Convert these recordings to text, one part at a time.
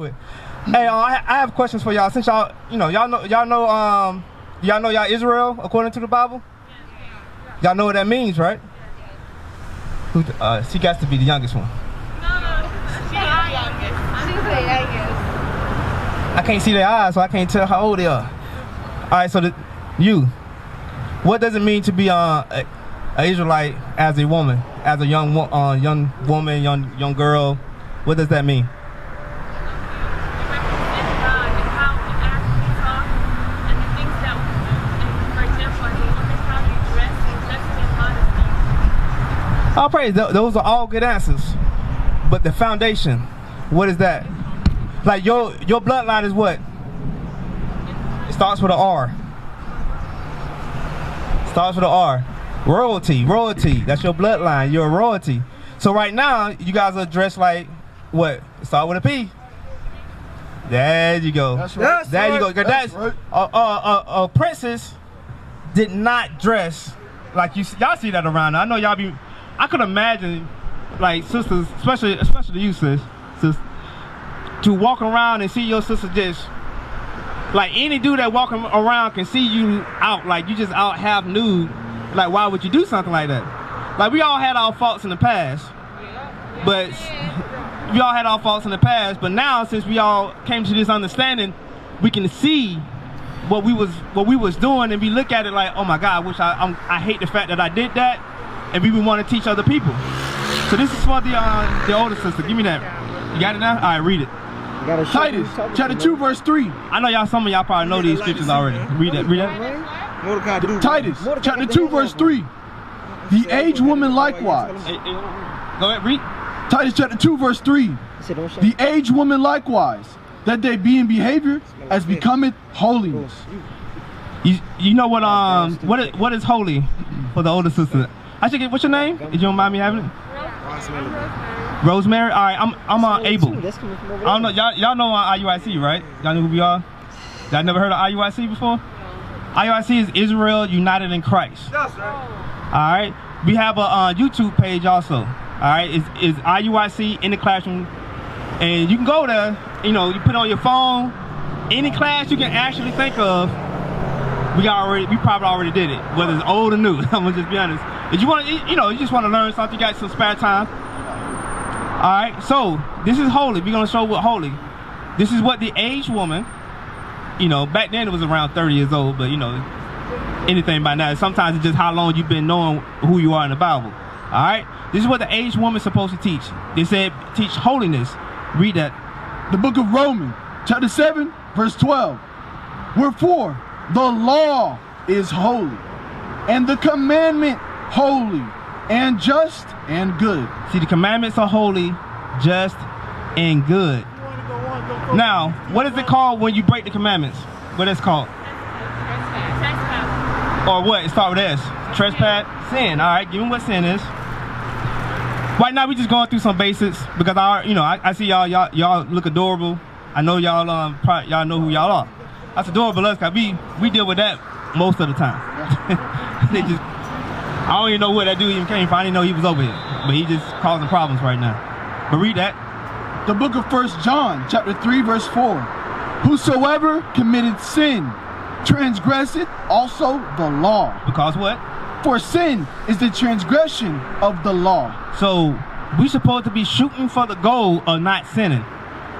quick. Hey, I have questions for y'all. Since y'all know y'all Israel according to the Bible. Y'all know what that means, right? She got to be the youngest one. No, she's the youngest. She's the youngest. I can't see their eyes, so I can't tell how old they are. All right, so what does it mean to be an Israelite as a woman, as a young woman, young girl? What does that mean? I'll praise. Those are all good answers. But the foundation, what is that? Like your bloodline is what? It starts with an R. Starts with an R. Royalty. That's your bloodline. You're a royalty. So right now, you guys are dressed like what? Start with a P. There you go. That's right. There you go. That's right. A princess did not dress like y'all see that around. I know y'all be. I could imagine, like sisters, especially you, sis, to walk around and see your sister just like any dude that walking around can see you out, like you just out half nude. Like, why would you do something like that? Like, we all had our faults in the past, but now since we all came to this understanding, we can see what we was doing, and we look at it like, oh my God, I hate the fact that I did that. And we would want to teach other people. So this is for the older sister. Give me that. You got it now? All right, read it. Titus, chapter 2, verse 3. I know some of y'all probably know these scriptures already. Read that. Titus, chapter 2, verse 3. The aged woman likewise. Go ahead, read. Titus, chapter 2, verse 3. The aged woman likewise, that they be in behavior as becometh holiness. You know what is holy for the older sister? I should get, what's your name? If you don't mind me having it? Rosemary. All right, I'm Abel. I don't know, y'all know IUIC, right? Y'all know who we are? Y'all never heard of IUIC before? IUIC is Israel United in Christ. Yes, sir. All right, we have a YouTube page also. All right, it's IUIC in the classroom, and you can go there. You know, you put it on your phone. Any class you can actually think of, we probably already did it, whether it's old or new. I'm gonna just be honest. If you want to, you just want to learn something, you got some spare time. All right, so this is holy. We're gonna show what holy. This is what the aged woman, back then it was around 30 years old, but anything by now. Sometimes it's just how long you've been knowing who you are in the Bible. All right, this is what the aged woman is supposed to teach. They said teach holiness. Read that. The book of Romans, chapter 7, verse 12. Wherefore the law is holy, and the commandment holy, and just, and good. See, the commandments are holy, just, and good. Now, what is it called when you break the commandments? What is it called? Trespass. Or what? It starts with S. Trespass. Sin. All right, give me what sin is. Right now, we just going through some basics because I see y'all look adorable. I know y'all know who y'all are. That's adorable, because we deal with that most of the time. They just. I don't even know where that dude even came from. I didn't know he was over here. But he just causing problems right now. But read that. The book of 1 John, chapter 3, verse 4. Whosoever committed sin, transgresseth also the law. Because what? For sin is the transgression of the law. So, we supposed to be shooting for the goal of not sinning.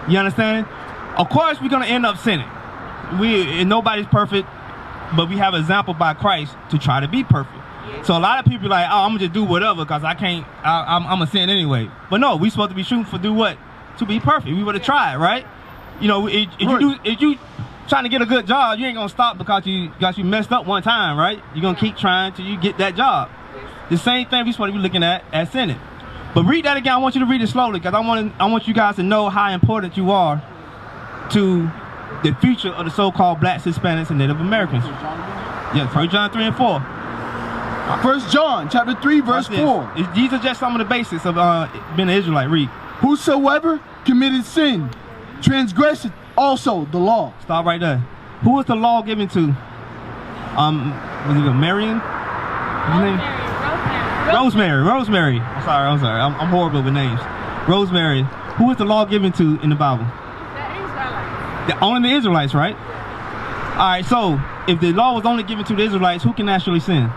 You understand? Of course, we're going to end up sinning. Nobody's perfect, but we have an example by Christ to try to be perfect. So a lot of people are like, oh, I'm gonna just do whatever because I'm a sin anyway. But no, we supposed to be shooting for do what? To be perfect. We would have tried, right? If you trying to get a good job, you ain't gonna stop because you messed up one time, right? You're gonna keep trying till you get that job. The same thing we supposed to be looking at sinning. But read that again. I want you to read it slowly because I want you guys to know how important you are to the future of the so-called blacks, Hispanics, and Native Americans. Yeah, 1 John 3 and 4. 1 John chapter 3, verse 4. These are just some of the basics of being an Israelite. Read. Whosoever committed sin, transgresseth also the law. Stop right there. Who was the law given to? Was it Marion? Rosemary. I'm sorry. I'm horrible with names. Rosemary. Who was the law given to in the Bible? The Only the Israelites, right? All right, so if the law was only given to the Israelites, who can actually sin?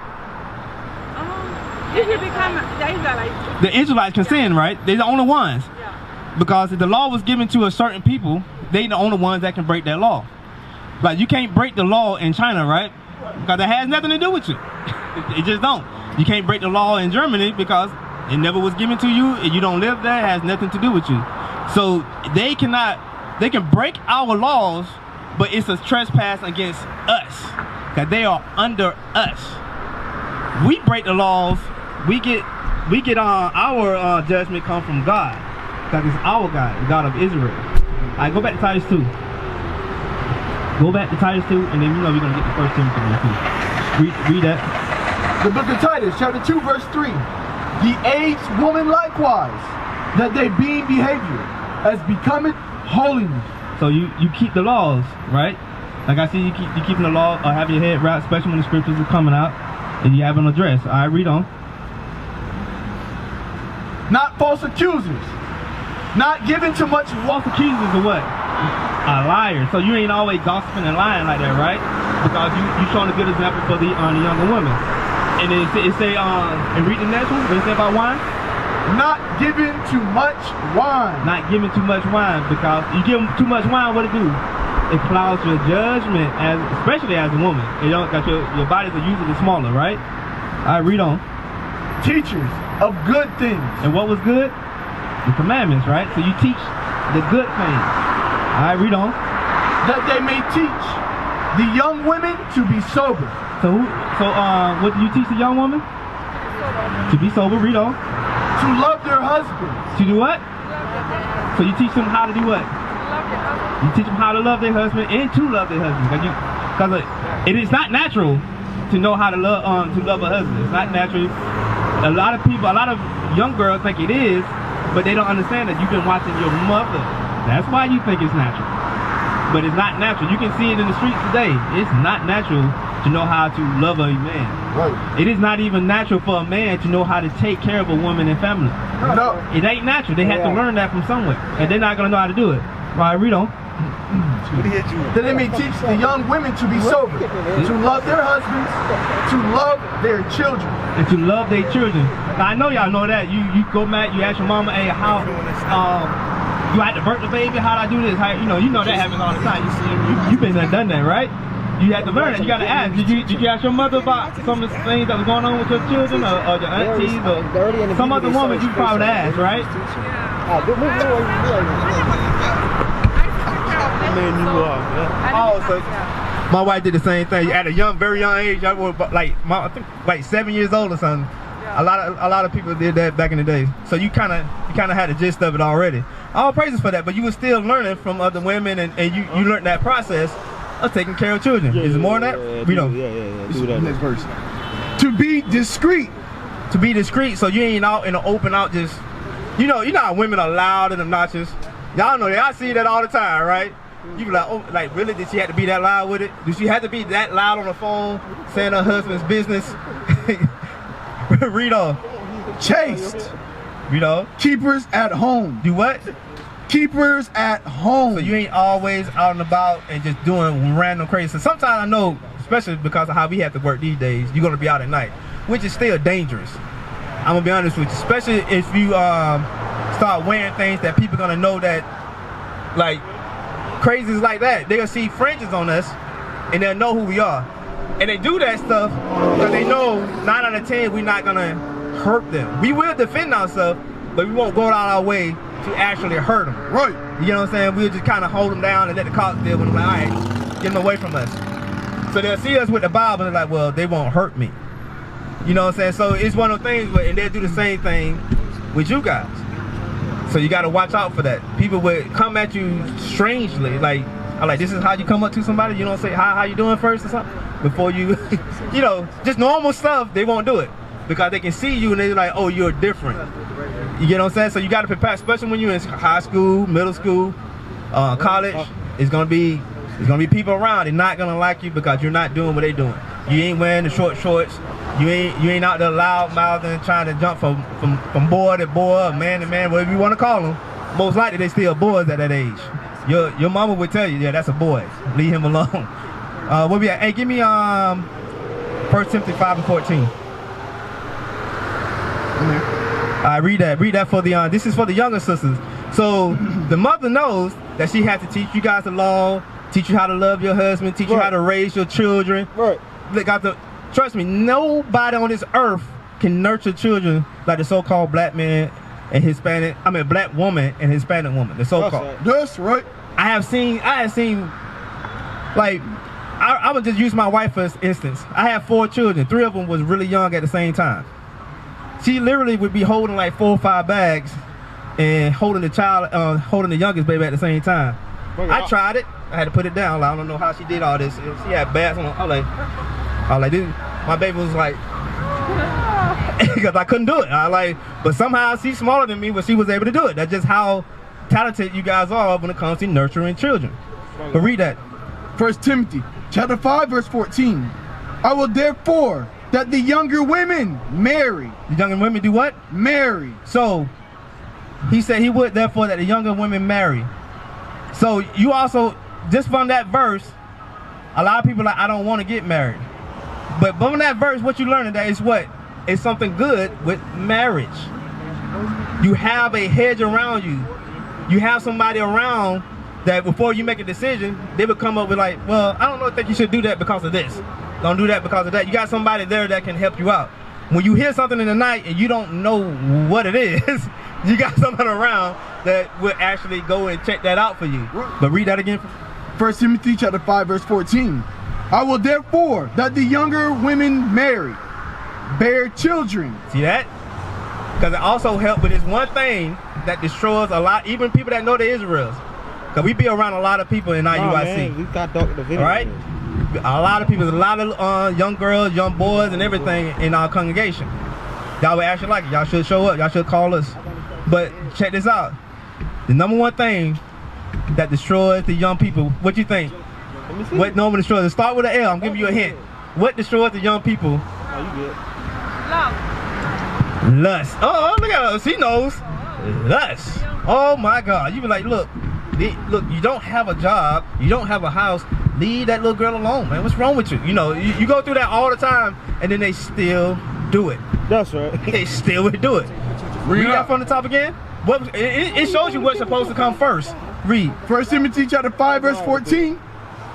You can become the Israelites. The Israelites can sin, right? They're the only ones. Yeah. Because if the law was given to a certain people, they're the only ones that can break that law. Like, you can't break the law in China, right? Because it has nothing to do with you. It just don't. You can't break the law in Germany because it never was given to you, and you don't live there. It has nothing to do with you. So they can break our laws, but it's a trespass against us, because they are under us. We break the laws, we get our judgment come from God, because it's our God, the God of Israel. All right, go back to Titus 2. Go back to Titus 2, and then we're gonna get the 1 Timothy 1 too. Read that. The book of Titus, chapter 2, verse 3. The aged woman likewise, that they be in behavior, as becometh holiness. So you keep the laws, right? Like I see you keeping the law, or have your head wrapped, especially when the scriptures are coming out, and you have an address. All right, read on. Not false accusers, not given to much. False accusers are what? A liar. So you ain't always gossiping and lying like that, right? Because you showing a good example for the younger women. And then it say and read the next one. What it say about wine? Not given too much wine. Not giving too much wine, because you give them too much wine, what it do? It clouds your judgment, especially as a woman. You don't got your bodies are usually smaller, right? All right, read on. Teachers of good things. And what was good? The commandments, right? So you teach the good things. All right, read on. That they may teach the young women to be sober. So what do you teach the young woman? To be sober. Read on. To love their husbands. To do what? So you teach them how to do what? You teach them how to love their husband and to love their husband. Because it is not natural to know how to love a husband. It's not natural. A lot of young girls think it is, but they don't understand that you've been watching your mother. That's why you think it's natural. But it's not natural. You can see it in the streets today. It's not natural to know how to love a man. Right. It is not even natural for a man to know how to take care of a woman and family. No. It ain't natural. They have to learn that from somewhere, and they're not gonna know how to do it. Right, read on. That they may teach the young women to be sober, to love their husbands, to love their children, and to love their children. Now, I know y'all know that. You go back, you ask your mama, hey, how you had to birth the baby? How'd I do this? How, you know that happens all the time. You've been there, done that, right? You had to learn it. You got to ask. Did you ask your mother about some of the things that was going on with your children, or your aunties, or some other woman you probably asked, right? So my wife did the same thing at a very young age. I was I think like 7 years old or something. A lot of people did that back in the day. So you kind of had the gist of it already. All praises for that, but you were still learning from other women, and you learned that process of taking care of children. Is it more than that? We don't. Yeah. Next verse. To be discreet. To be discreet, so you ain't out in the open out just, you know how women are loud and obnoxious. Y'all know that. I see that all the time, right? You be like, oh, like really? Did she have to be that loud with it? Did she have to be that loud on the phone saying her husband's business? Read on. Chaste. Read on. Keepers at home. Do what? Keepers at home. So you ain't always out and about and just doing random crazy. So sometimes I know, especially because of how we have to work these days, you're gonna be out at night, which is still dangerous. I'm gonna be honest with you, especially if you start wearing things that people gonna know that, like crazies like that. They'll see fringes on us and they'll know who we are. And they do that stuff because they know 9 out of 10 we're not gonna hurt them. We will defend ourselves, but we won't go out our way to actually hurt them. Right. You know what I'm saying? We'll just kind of hold them down and let the cops deal with them. Like, all right, get them away from us. So they'll see us with the Bible and they're like, well, they won't hurt me. You know what I'm saying? So it's one of those things where, and they'll do the same thing with you guys. So you gotta watch out for that. People would come at you strangely, like this is how you come up to somebody. You don't say how you doing first or something before you, you know, just normal stuff. They won't do it because they can see you and they're like, oh, you're different. You get what I'm saying? So you gotta prepare, especially when you're in high school, middle school, college. It's gonna be people around. They're not gonna like you because you're not doing what they're doing. You ain't wearing the short shorts. You ain't out there loud mouthing trying to jump from boy to boy, or man to man, whatever you want to call them. Most likely they still boys at that age. Your mama would tell you, yeah, that's a boy. Leave him alone. What we at? Hey, give me 1 Timothy 5:14. I read that for the this is for the younger sisters. So the mother knows that she has to teach you guys the law, teach you how to love your husband, teach you how to raise your children. Right. Trust me, nobody on this earth can nurture children like the so-called black man and Hispanic. I mean, black woman and Hispanic woman. The so-called. That's right. I have seen, like, I would just use my wife for instance. I have 4 children. 3 of them was really young at the same time. She literally would be holding like 4 or 5 bags and holding the youngest baby at the same time. I tried it. I had to put it down. Like, I don't know how she did all this. She had bags on. I was like, dude, my baby was like, because I couldn't do it. But somehow she's smaller than me, but she was able to do it. That's just how talented you guys are when it comes to nurturing children. But read that. 1 Timothy chapter 5 verse 14. I will therefore that the younger women marry. The younger women do what? Marry. So he said he would therefore that the younger women marry. So you also, just from that verse, a lot of people are like, I don't want to get married. But from that verse, what you learn today is what? It's something good with marriage. You have a hedge around you. You have somebody around that before you make a decision, they would come up with like, well, I don't think you should do that because of this. Don't do that because of that. You got somebody there that can help you out. When you hear something in the night and you don't know what it is, you got someone around that will actually go and check that out for you. But read that again. 1 Timothy chapter 5 verse 14. I will therefore that the younger women marry, bear children. See that? Because it also helps with this one thing that destroys a lot, even people that know the Israelites. Because we be around a lot of people in IUIC. Man, we got the video. All right? A lot of people, a lot of young girls, young boys, and everything in our congregation. Y'all would actually like it. Y'all should show up. Y'all should call us. But check this out. The number one thing that destroys the young people, what you think? What normally destroys it? Start with an L. I'm giving you a hint. What destroys the young people? Oh, you good. Love. Lust. Oh, look at her. She knows. Lust. Oh my God. You be like, look, you don't have a job. You don't have a house. Leave that little girl alone, man. What's wrong with you? You know, you go through that all the time, and then they still do it. That's right. They still would do it. Read that from the top again. What it shows you what's supposed to come first. Read. 1 Timothy chapter 5 verse 14.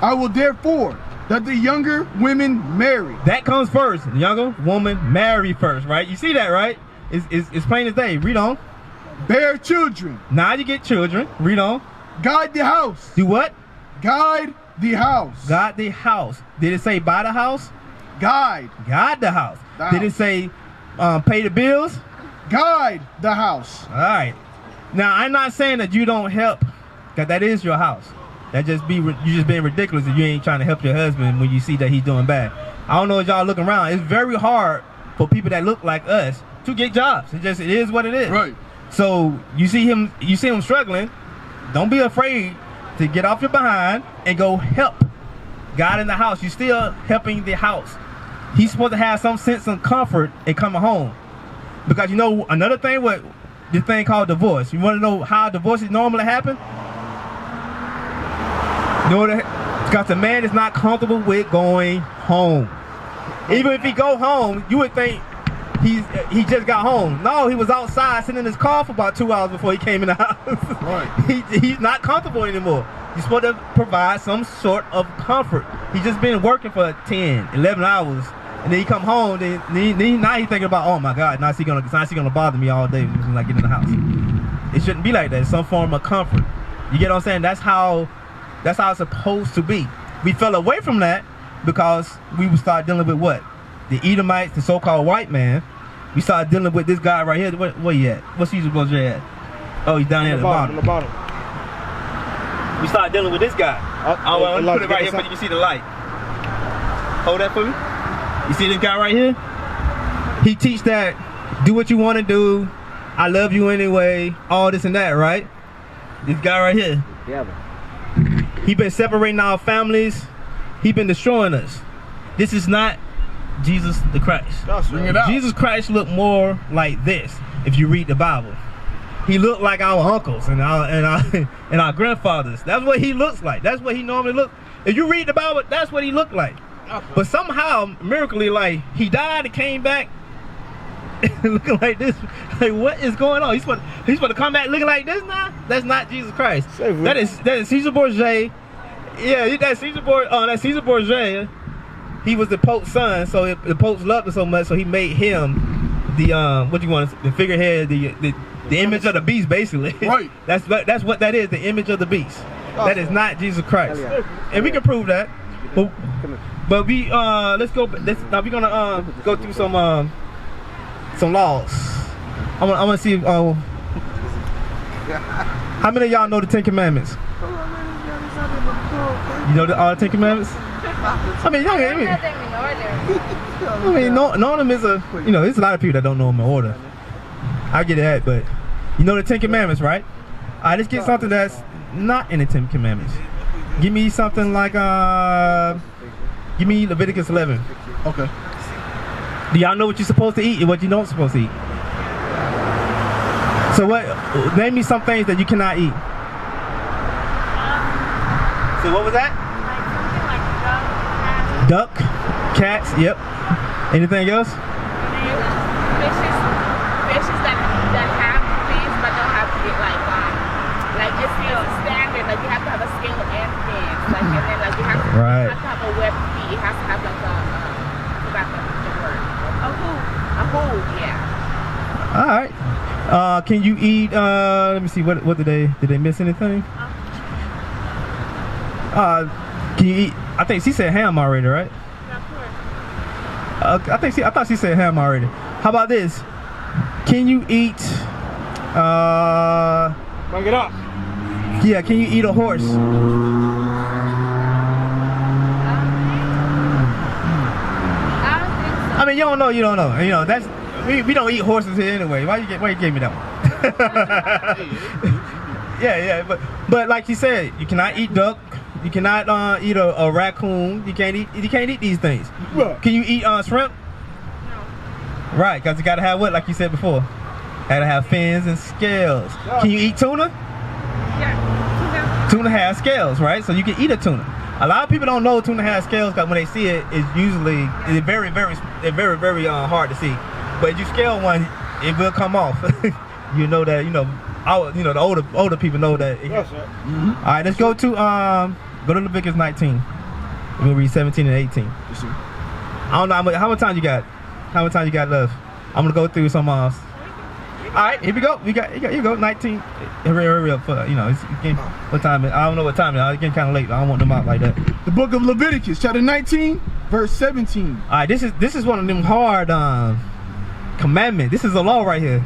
I will therefore that the younger women marry. That comes first. The younger woman marry first, right? You see that, right? It's plain as day. Read on. Bear children. Now you get children. Read on. Guide the house. Do what? Guide the house. Guide the house. Did it say buy the house? Guide. Guide the house. The Did it say pay the bills? Guide the house. All right. Now I'm not saying that you don't help, because that is your house. That you just being ridiculous if you ain't trying to help your husband when you see that he's doing bad. I don't know if y'all looking around. It's very hard for people that look like us to get jobs. It is what it is. Right. So you see him struggling. Don't be afraid to get off your behind and go help God in the house. You're still helping the house. He's supposed to have some sense of comfort in coming home. Because you know another thing, what this thing called divorce. You want to know how divorces normally happen? You know what? Because the man is not comfortable with going home. Even if he go home, you would think he just got home. No, he was outside sitting in his car for about 2 hours before he came in the house. Right. He's not comfortable anymore. You're supposed to provide some sort of comfort. He's just been working for 10, 11 hours. And then he come home, then now he's thinking about, oh my God, now she's gonna bother me all day when I get in the house. It shouldn't be like that. It's some form of comfort. You get what I'm saying? That's how it's supposed to be. We fell away from that because we would start dealing with what? The Edomites, the so-called white man. We started dealing with this guy right here. Where he at? What's he supposed to be at? Oh, he's down here at the bottom. On the bottom. We started dealing with this guy. I'm gonna put it right here so you can see the light. Hold that for me. You see this guy right here? He teach that do what you want to do. I love you anyway. All this and that, right? This guy right here. Yeah. He been separating our families. He been destroying us. This is not Jesus the Christ. Bring it out. Jesus Christ looked more like this if you read the Bible. he looked like our uncles and our grandfathers. That's what he looks like. That's what he normally looks. If you read the Bible, that's what he looked like. But somehow, miraculously, like he died and came back looking like this. Like, what is going on? He's supposed to come back looking like this now? That's not Jesus Christ. That is Caesar Borgia. Yeah, that's Caesar Borgia. He was the Pope's son, so the Pope's loved him so much, so he made him the figurehead, the image of the beast, basically. Right. That's what that is, the image of the beast. That is not Jesus Christ, and we can prove that. But we now we're gonna go through some laws. I want to see if, how many of y'all know the 10 Commandments? You know all the 10 Commandments? I mean, knowing them is there's a lot of people that don't know them in order. I get that, but you know the 10 Commandments, right? All right, let's get something that's not in the 10 Commandments. Give me something like give me Leviticus 11. Okay. Do y'all know what you're supposed to eat and what you're not supposed to eat? So name me some things that you cannot eat. So what was that? Duck, cats, yep. Anything else? Fishes that have fins but don't have to get like it's standard. Like you have to have a scale and fins. Like and then like you have to have a webbed feet. It has to have like I forgot the word. A hoof, yeah. All right. Can you eat? Let me see. What did they miss anything? Can you eat? I think she said ham already, right? I thought she said ham already. How about this? Can you eat? Bring it up. Yeah. Can you eat a horse? I mean, you don't know. You don't know. You know that's we don't eat horses here anyway. Why you gave me that one? yeah. But like you said, you cannot eat duck. You cannot eat a raccoon. You can't eat these things. Right. Can you eat shrimp? No. Right, because you gotta have what, like you said before. Gotta have fins and scales. Can you eat tuna? Yeah. Tuna has scales, right? So you can eat a tuna. A lot of people don't know tuna has scales because when they see it, it's very, very hard to see. But if you scale one, it will come off. You know that. The older people know that. Yes, sir. All right, let's go to Leviticus 19. We're gonna read 17 and 18. Yes, sir. I don't know how much time you got. How much time you got left? I'm gonna go through some. All right, here we go. You go 19. Hurry up! What time? I don't know what time it is. It's getting kind of late. I don't want them out like that. The book of Leviticus, chapter 19, verse 17. All right, this is one of them hard commandments. This is a law right here.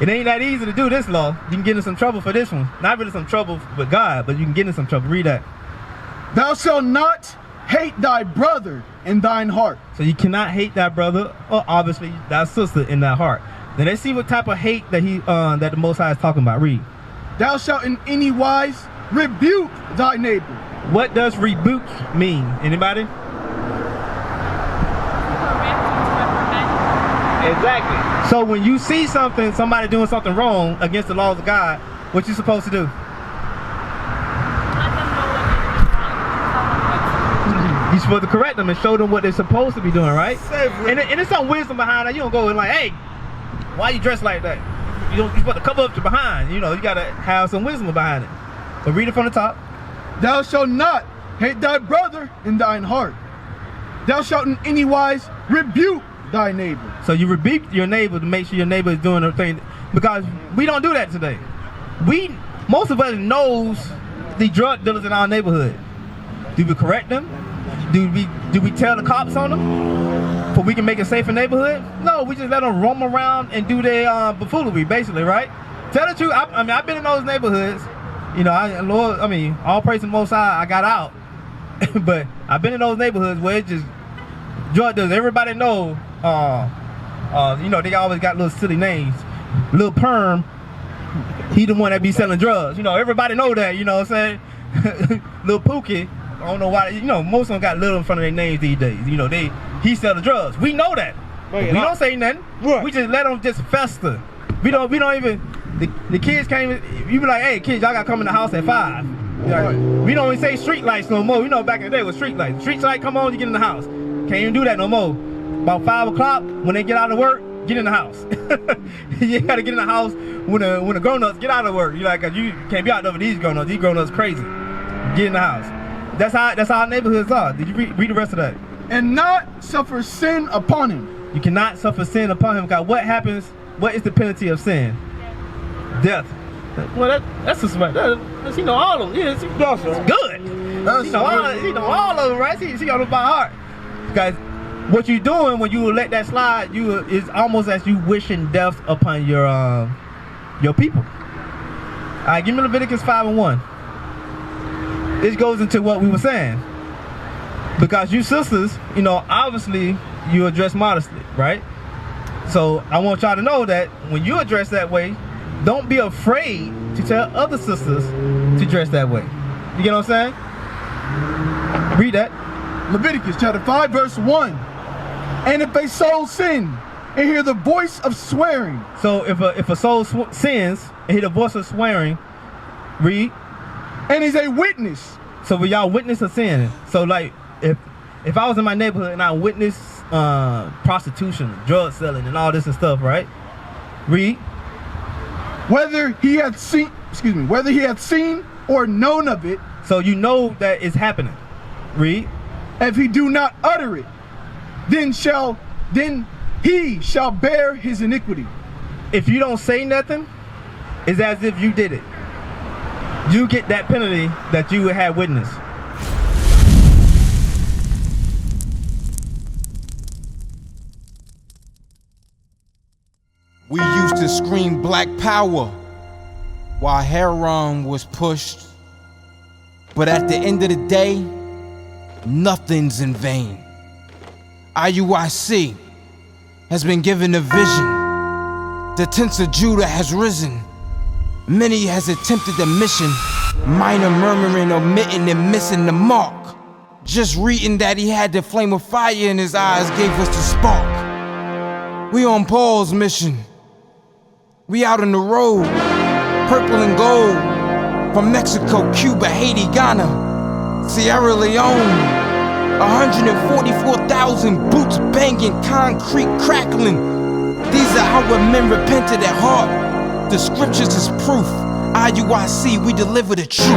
It ain't that easy to do this law. You can get in some trouble for this one. Not really some trouble with God, but you can get in some trouble. Read that. Thou shalt not hate thy brother in thine heart. So you cannot hate thy brother or obviously thy sister in thy heart. Now let's see what type of hate that that the Most High is talking about. Read. Thou shalt in any wise rebuke thy neighbor. What does rebuke mean? Anybody? Exactly. So when you see somebody doing something wrong against the laws of God, what you supposed to do? You're supposed to correct them and show them what they're supposed to be doing, right? And there's some wisdom behind that. You don't go and like, hey, why you dressed like that? You're supposed to cover up your behind. You gotta have some wisdom behind it. But read it from the top. Thou shalt not hate thy brother in thine heart. Thou shalt in any wise rebuke thy neighbor. So you rebuke your neighbor to make sure your neighbor is doing the thing, because we don't do that today. Most of us knows the drug dealers in our neighborhood. Do we correct them? Do we tell the cops on them so we can make a safer neighborhood? No, we just let them roam around and do their buffoonery, basically, right? Tell the truth. I've been in those neighborhoods. All praise to the Most High, I got out. But I've been in those neighborhoods where it's just drug dealers. Everybody know. They always got little silly names. Lil Perm, he the one that be selling drugs. Everybody know that. You know what I'm saying? Lil Pookie. I don't know why. Most of them got little in front of their names these days. He sell the drugs. We know that. We don't say nothing. Right. We just let them just fester. We don't even. The kids can't even, you be like, hey kids, y'all gotta come in the house at 5. Like, we don't even say street lights no more. You know, back in the day with street lights. Street light come on, you get in the house. Can't even do that no more. About 5 o'clock, when they get out of work, get in the house. You gotta get in the house when the grown-ups get out of work. You like, you can't be out there with these grown-ups. These grown-ups crazy. Get in the house. That's how our neighborhoods are. Did you read the rest of that? And not suffer sin upon him. You cannot suffer sin upon him. God, what happens? What is the penalty of sin? Death. Well, that's just right. She know all of them. Yeah, she good. She know all of them, right? She got them by heart. Guys, what you doing when you let that slide? Is almost as you wishing death upon your people. All right, give me Leviticus 5:1. This goes into what we were saying. Because you sisters, you know, obviously you address modestly, right? So I want y'all to know that when you address that way, don't be afraid to tell other sisters to dress that way. You get what I'm saying? Read that. Leviticus chapter 5 verse 1. And if a soul sin and hear the voice of swearing. So if a soul sins and hear the voice of swearing, read. And is a witness. So when y'all witness a sin, so like if I was in my neighborhood and I witnessed prostitution, drug selling, and all this and stuff, right? Read. Whether he had seen or known of it. So you know that it's happening. Read. If he do not utter it, then he shall bear his iniquity. If you don't say nothing, it's as if you did it. You get that penalty that you would have witnessed. We used to scream black power while heroin was pushed. But at the end of the day, nothing's in vain. IUIC has been given a vision. The tents of Judah has risen. Many has attempted the mission. Minor murmuring, omitting, and missing the mark. Just reading that he had the flame of fire in his eyes gave us the spark. We on Paul's mission. We out on the road, purple and gold, from Mexico, Cuba, Haiti, Ghana, Sierra Leone. 144,000 boots banging, concrete crackling. These are our men repented at heart. The scriptures is proof. IUIC, we deliver the truth.